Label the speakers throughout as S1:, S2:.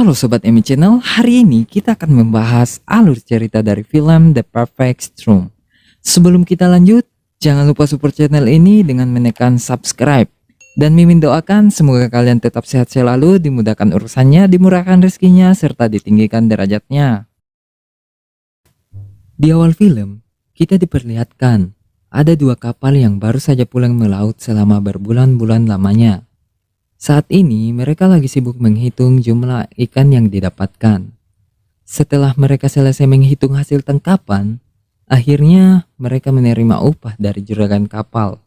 S1: Halo Sobat Emi Channel, hari ini kita akan membahas alur cerita dari film The Perfect Storm. Sebelum kita lanjut, jangan lupa support channel ini dengan menekan subscribe. Dan Mimin doakan semoga kalian tetap sehat selalu, dimudahkan urusannya, dimurahkan rezekinya, serta ditinggikan derajatnya. Di awal film, kita diperlihatkan ada dua kapal yang baru saja pulang melaut selama berbulan-bulan lamanya. Saat ini mereka lagi sibuk menghitung jumlah ikan yang didapatkan. Setelah mereka selesai menghitung hasil tangkapan, akhirnya mereka menerima upah dari juragan kapal.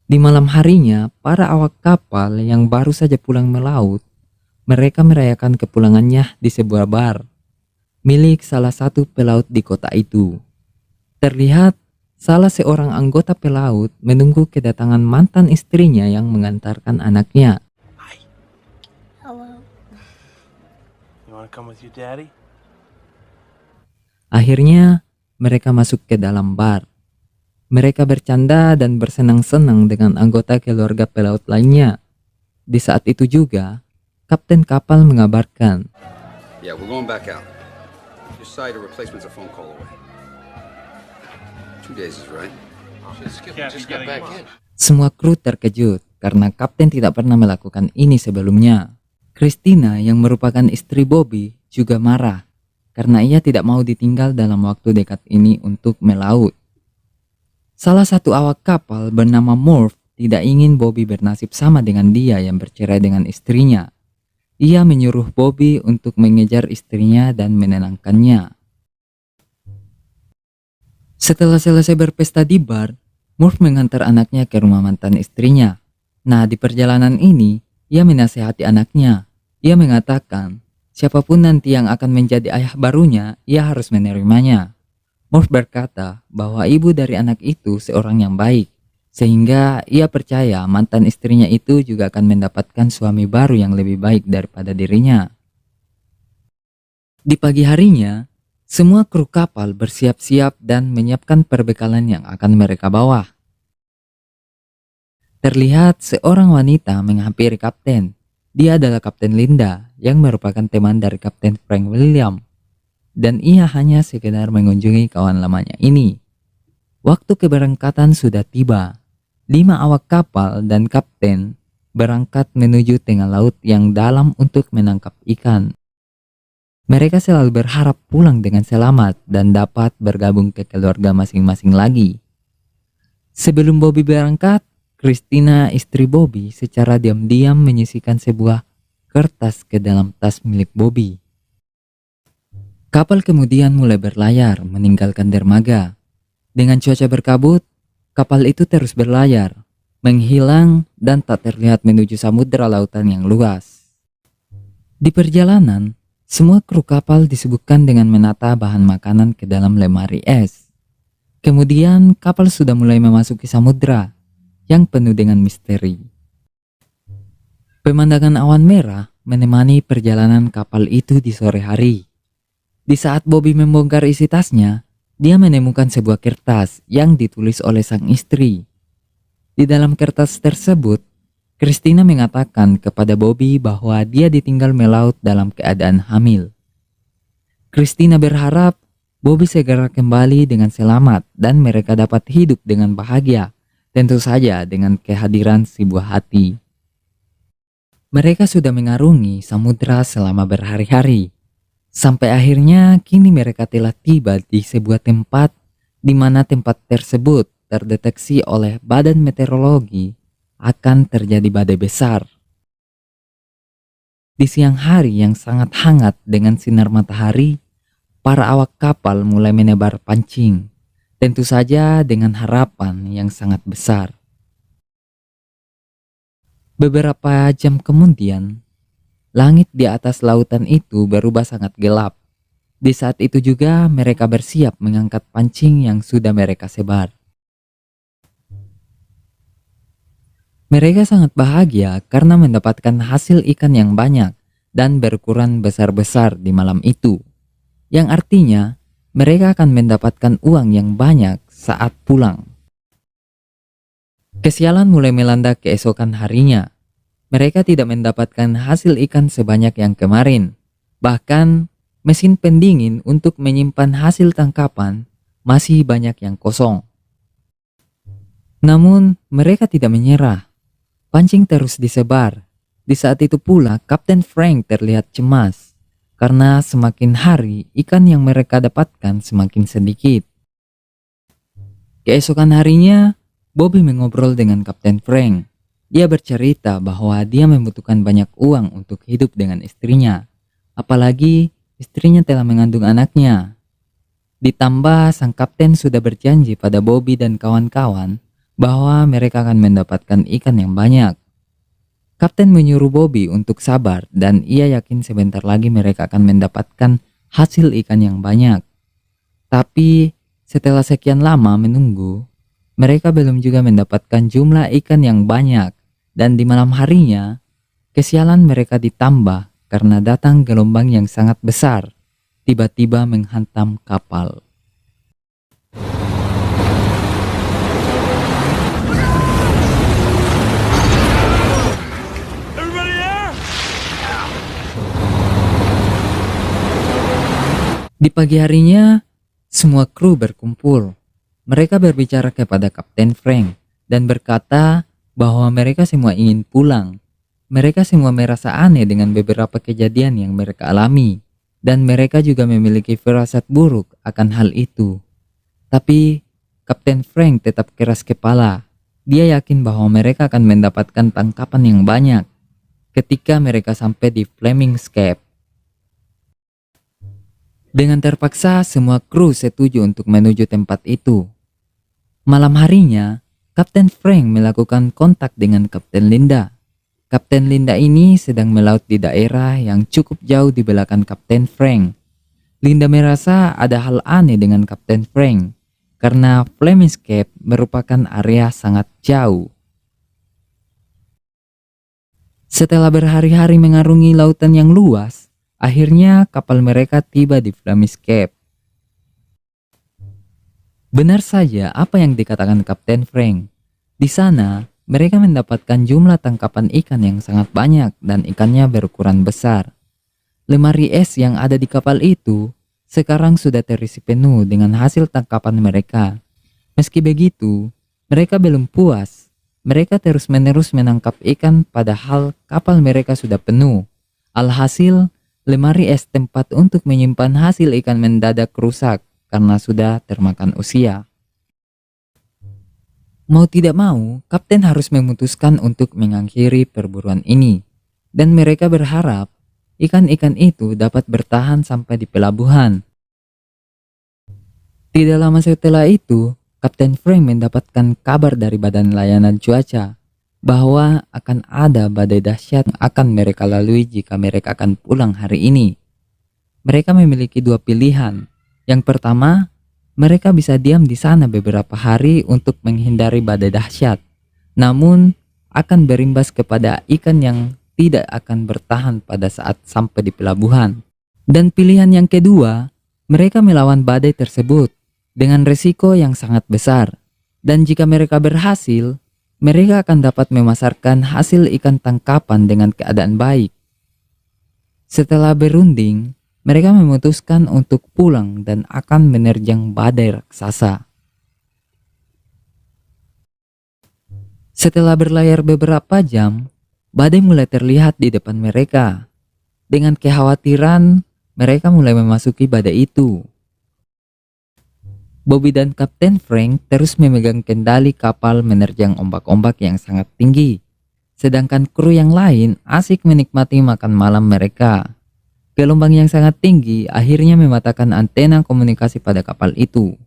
S1: Di malam harinya, para awak kapal yang baru saja pulang melaut, mereka merayakan kepulangannya di sebuah bar milik salah satu pelaut di kota itu. Terlihat salah seorang anggota pelaut menunggu kedatangan mantan istrinya yang mengantarkan anaknya.
S2: Hello.
S3: You wanna come with your daddy?
S1: Akhirnya mereka masuk ke dalam bar. Mereka bercanda dan bersenang-senang dengan anggota keluarga pelaut lainnya. Di saat itu juga, kapten kapal mengabarkan,
S4: Yeah, we're going back out. Decide a replacement's a phone call away. 2 days is right.
S3: Just got back in.
S1: semua kru terkejut karena kapten tidak pernah melakukan ini sebelumnya. Christina yang merupakan istri Bobby juga marah karena ia tidak mau ditinggal dalam waktu dekat ini untuk melaut. Salah satu awak kapal bernama Murph tidak ingin Bobby bernasib sama dengan dia yang bercerai dengan istrinya. Ia menyuruh Bobby untuk mengejar istrinya dan menenangkannya. Setelah selesai berpesta di bar, Murph mengantar anaknya ke rumah mantan istrinya. Nah, di perjalanan ini, ia menasihati anaknya. Ia mengatakan, siapapun nanti yang akan menjadi ayah barunya, ia harus menerimanya. Murph berkata bahwa ibu dari anak itu seorang yang baik, sehingga ia percaya mantan istrinya itu juga akan mendapatkan suami baru yang lebih baik daripada dirinya. Di pagi harinya, semua kru kapal bersiap-siap dan menyiapkan perbekalan yang akan mereka bawa. Terlihat seorang wanita menghampiri kapten. Dia adalah Kapten Linda yang merupakan teman dari Kapten Frank William. Dan ia hanya sekedar mengunjungi kawan lamanya ini. Waktu keberangkatan sudah tiba. 5 awak kapal dan kapten berangkat menuju tengah laut yang dalam untuk menangkap ikan. Mereka selalu berharap pulang dengan selamat dan dapat bergabung ke keluarga masing-masing lagi. Sebelum Bobby berangkat, Christina, istri Bobby, secara diam-diam menyisihkan sebuah kertas ke dalam tas milik Bobby. Kapal kemudian mulai berlayar meninggalkan dermaga. Dengan cuaca berkabut, kapal itu terus berlayar, menghilang dan tak terlihat menuju samudera lautan yang luas. Di perjalanan, semua kru kapal disibukkan dengan menata bahan makanan ke dalam lemari es. Kemudian kapal sudah mulai memasuki samudera yang penuh dengan misteri. Pemandangan awan merah menemani perjalanan kapal itu di sore hari. Di saat Bobby membongkar isi tasnya, dia menemukan sebuah kertas yang ditulis oleh sang istri. Di dalam kertas tersebut, Christina mengatakan kepada Bobby bahwa dia ditinggal melaut dalam keadaan hamil. Christina berharap Bobby segera kembali dengan selamat dan mereka dapat hidup dengan bahagia, tentu saja dengan kehadiran si buah hati. Mereka sudah mengarungi samudera selama berhari-hari. Sampai akhirnya kini mereka telah tiba di sebuah tempat di mana tempat tersebut terdeteksi oleh Badan Meteorologi akan terjadi badai besar. Di siang hari yang sangat hangat dengan sinar matahari, para awak kapal mulai menebar pancing, tentu saja dengan harapan yang sangat besar. Beberapa jam kemudian, langit di atas lautan itu berubah sangat gelap. Di saat itu juga mereka bersiap mengangkat pancing yang sudah mereka sebar. Mereka sangat bahagia karena mendapatkan hasil ikan yang banyak dan berukuran besar-besar di malam itu. Yang artinya mereka akan mendapatkan uang yang banyak saat pulang. Kesialan mulai melanda keesokan harinya. Mereka tidak mendapatkan hasil ikan sebanyak yang kemarin. Bahkan mesin pendingin untuk menyimpan hasil tangkapan masih banyak yang kosong. Namun mereka tidak menyerah. Pancing terus disebar. Di saat itu pula Kapten Frank terlihat cemas karena semakin hari ikan yang mereka dapatkan semakin sedikit. Keesokan harinya, Bobby mengobrol dengan Kapten Frank. Dia bercerita bahwa dia membutuhkan banyak uang untuk hidup dengan istrinya. Apalagi istrinya telah mengandung anaknya. Ditambah sang kapten sudah berjanji pada Bobby dan kawan-kawan bahwa mereka akan mendapatkan ikan yang banyak. Kapten menyuruh Bobby untuk sabar dan ia yakin sebentar lagi mereka akan mendapatkan hasil ikan yang banyak. Tapi setelah sekian lama menunggu, mereka belum juga mendapatkan jumlah ikan yang banyak dan di malam harinya, kesialan mereka ditambah karena datang gelombang yang sangat besar tiba-tiba menghantam kapal.
S3: Everybody there?
S1: Di pagi harinya, semua kru berkumpul. Mereka berbicara kepada Kapten Frank dan berkata bahwa mereka semua ingin pulang. Mereka semua merasa aneh dengan beberapa kejadian yang mereka alami, dan mereka juga memiliki firasat buruk akan hal itu. Tapi Kapten Frank tetap keras kepala. Dia yakin bahwa mereka akan mendapatkan tangkapan yang banyak ketika mereka sampai di Flemingscape. Dengan terpaksa, semua kru setuju untuk menuju tempat itu. Malam harinya, Kapten Frank melakukan kontak dengan Kapten Linda. Kapten Linda ini sedang melaut di daerah yang cukup jauh di belakang Kapten Frank. Linda merasa ada hal aneh dengan Kapten Frank karena Flemingscape merupakan area sangat jauh. Setelah berhari-hari mengarungi lautan yang luas, akhirnya kapal mereka tiba di Flemingscape. Benar saja apa yang dikatakan Kapten Frank. Di sana, mereka mendapatkan jumlah tangkapan ikan yang sangat banyak dan ikannya berukuran besar. Lemari es yang ada di kapal itu sekarang sudah terisi penuh dengan hasil tangkapan mereka. Meski begitu, mereka belum puas. Mereka terus-menerus menangkap ikan padahal kapal mereka sudah penuh. Alhasil, lemari es tempat untuk menyimpan hasil ikan mendadak rusak karena sudah termakan usia. Mau tidak mau, kapten harus memutuskan untuk mengakhiri perburuan ini. Dan mereka berharap ikan-ikan itu dapat bertahan sampai di pelabuhan. Tidak lama setelah itu, Kapten Frank mendapatkan kabar dari Badan Layanan Cuaca bahwa akan ada badai dahsyat yang akan mereka lalui jika mereka akan pulang hari ini. Mereka memiliki dua pilihan. Yang pertama, mereka bisa diam di sana beberapa hari untuk menghindari badai dahsyat, namun akan berimbas kepada ikan yang tidak akan bertahan pada saat sampai di pelabuhan. Dan pilihan yang kedua, mereka melawan badai tersebut dengan risiko yang sangat besar. Dan jika mereka berhasil, mereka akan dapat memasarkan hasil ikan tangkapan dengan keadaan baik. Setelah berunding, mereka memutuskan untuk pulang dan akan menerjang badai raksasa. Setelah berlayar beberapa jam, badai mulai terlihat di depan mereka. Dengan kekhawatiran, mereka mulai memasuki badai itu. Bobby dan Kapten Frank terus memegang kendali kapal menerjang ombak-ombak yang sangat tinggi. Sedangkan kru yang lain asik menikmati makan malam mereka. Gelombang yang sangat tinggi akhirnya mematahkan antena komunikasi pada kapal itu.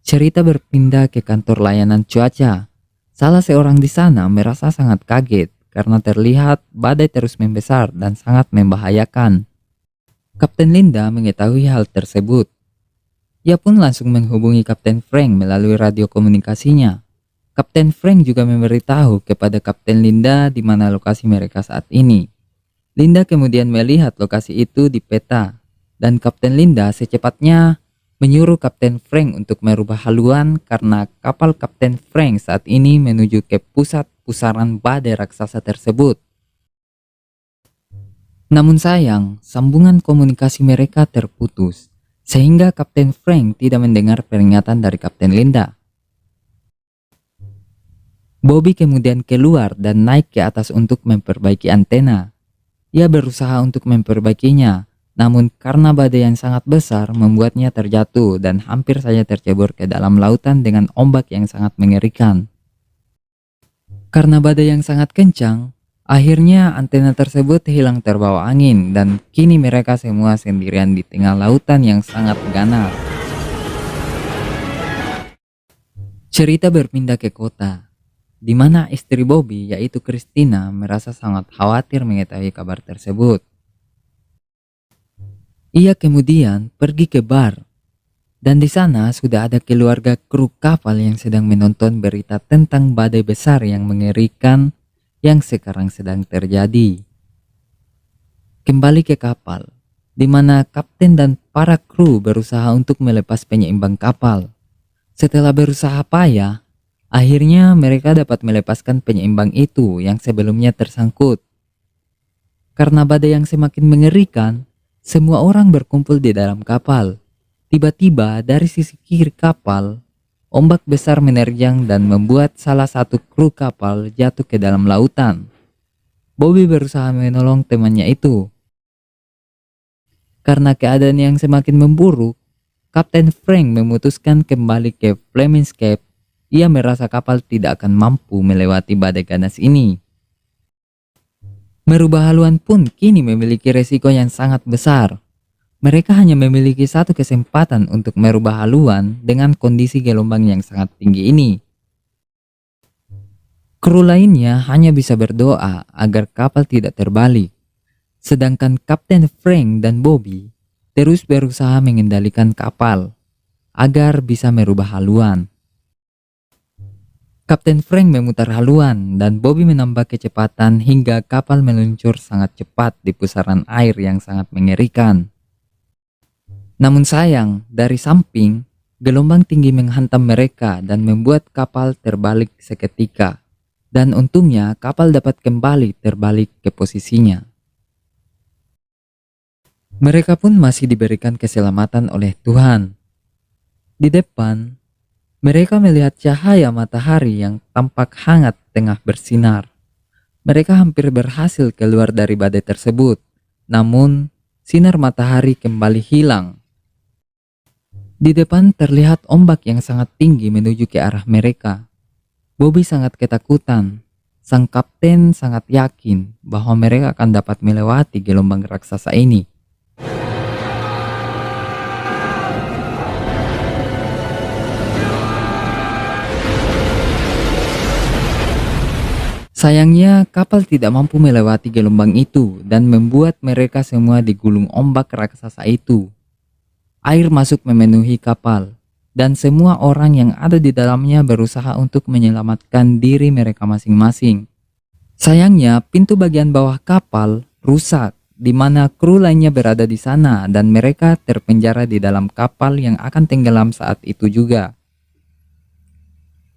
S1: Cerita berpindah ke kantor layanan cuaca. Salah seorang di sana merasa sangat kaget karena terlihat badai terus membesar dan sangat membahayakan. Kapten Linda mengetahui hal tersebut. Ia pun langsung menghubungi Kapten Frank melalui radio komunikasinya. Kapten Frank juga memberitahu kepada Kapten Linda di mana lokasi mereka saat ini. Linda kemudian melihat lokasi itu di peta, dan Kapten Linda secepatnya menyuruh Kapten Frank untuk merubah haluan karena kapal Kapten Frank saat ini menuju ke pusat pusaran badai raksasa tersebut. Namun sayang, sambungan komunikasi mereka terputus, sehingga Kapten Frank tidak mendengar peringatan dari Kapten Linda. Bobby kemudian keluar dan naik ke atas untuk memperbaiki antena. Ia berusaha untuk memperbaikinya, namun karena badai yang sangat besar membuatnya terjatuh dan hampir saja tercebur ke dalam lautan dengan ombak yang sangat mengerikan. Karena badai yang sangat kencang, akhirnya antena tersebut hilang terbawa angin dan kini mereka semua sendirian di tengah lautan yang sangat ganas. Cerita berpindah ke kota, di mana istri Bobby yaitu Christina merasa sangat khawatir mengetahui kabar tersebut. Ia kemudian pergi ke bar, dan di sana sudah ada keluarga kru kapal yang sedang menonton berita tentang badai besar yang mengerikan yang sekarang sedang terjadi. Kembali ke kapal, di mana kapten dan para kru berusaha untuk melepas penyeimbang kapal. Setelah berusaha payah, akhirnya mereka dapat melepaskan penyeimbang itu yang sebelumnya tersangkut. Karena badai yang semakin mengerikan, semua orang berkumpul di dalam kapal. Tiba-tiba dari sisi kiri kapal, ombak besar menerjang dan membuat salah satu kru kapal jatuh ke dalam lautan. Bobby berusaha menolong temannya itu. Karena keadaan yang semakin memburuk, Kapten Frank memutuskan kembali ke Fleming's Cape. Ia merasa kapal tidak akan mampu melewati badai ganas ini. Merubah haluan pun kini memiliki resiko yang sangat besar. Mereka hanya memiliki satu kesempatan untuk merubah haluan dengan kondisi gelombang yang sangat tinggi ini. Kru lainnya hanya bisa berdoa agar kapal tidak terbalik. Sedangkan Kapten Frank dan Bobby terus berusaha mengendalikan kapal agar bisa merubah haluan. Kapten Frank memutar haluan dan Bobby menambah kecepatan hingga kapal meluncur sangat cepat di pusaran air yang sangat mengerikan. Namun sayang, dari samping, gelombang tinggi menghantam mereka dan membuat kapal terbalik seketika. Dan untungnya kapal dapat kembali terbalik ke posisinya. Mereka pun masih diberikan keselamatan oleh Tuhan. Di depan, mereka melihat cahaya matahari yang tampak hangat tengah bersinar. Mereka hampir berhasil keluar dari badai tersebut, namun sinar matahari kembali hilang. Di depan terlihat ombak yang sangat tinggi menuju ke arah mereka. Bobby sangat ketakutan. Sang kapten sangat yakin bahwa mereka akan dapat melewati gelombang raksasa ini. Sayangnya kapal tidak mampu melewati gelombang itu dan membuat mereka semua digulung ombak raksasa itu. Air masuk memenuhi kapal dan semua orang yang ada di dalamnya berusaha untuk menyelamatkan diri mereka masing-masing. Sayangnya pintu bagian bawah kapal rusak, di mana kru lainnya berada di sana dan mereka terpenjara di dalam kapal yang akan tenggelam saat itu juga.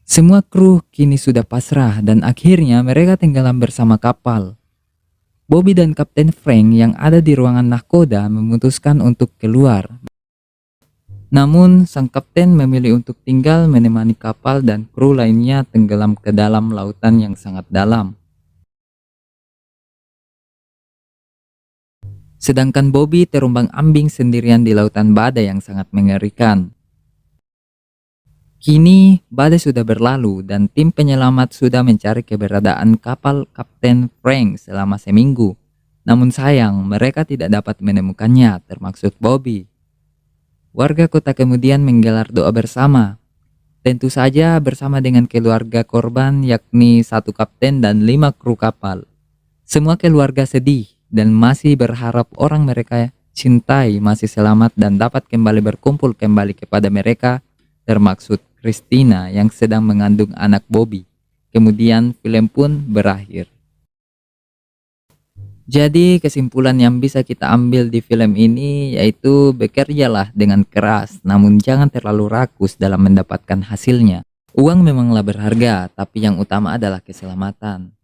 S1: Semua kru kini sudah pasrah dan akhirnya mereka tenggelam bersama kapal. Bobby dan Kapten Frank yang ada di ruangan nahkoda memutuskan untuk keluar. Namun sang kapten memilih untuk tinggal menemani kapal dan kru lainnya tenggelam ke dalam lautan yang sangat dalam. Sedangkan Bobby terombang-ambing sendirian di lautan badai yang sangat mengerikan. Kini badai sudah berlalu dan tim penyelamat sudah mencari keberadaan kapal Kapten Frank selama seminggu. Namun sayang mereka tidak dapat menemukannya, termasuk Bobby. Warga kota kemudian menggelar doa bersama. Tentu saja bersama dengan keluarga korban yakni 1 kapten dan 5 kru kapal. Semua keluarga sedih dan masih berharap orang mereka cintai masih selamat dan dapat kembali berkumpul kembali kepada mereka, termaksud Christina yang sedang mengandung anak Bobby. Kemudian film pun berakhir. Jadi kesimpulan yang bisa kita ambil di film ini yaitu bekerjalah dengan keras, namun jangan terlalu rakus dalam mendapatkan hasilnya. Uang memanglah berharga, tapi yang utama adalah keselamatan.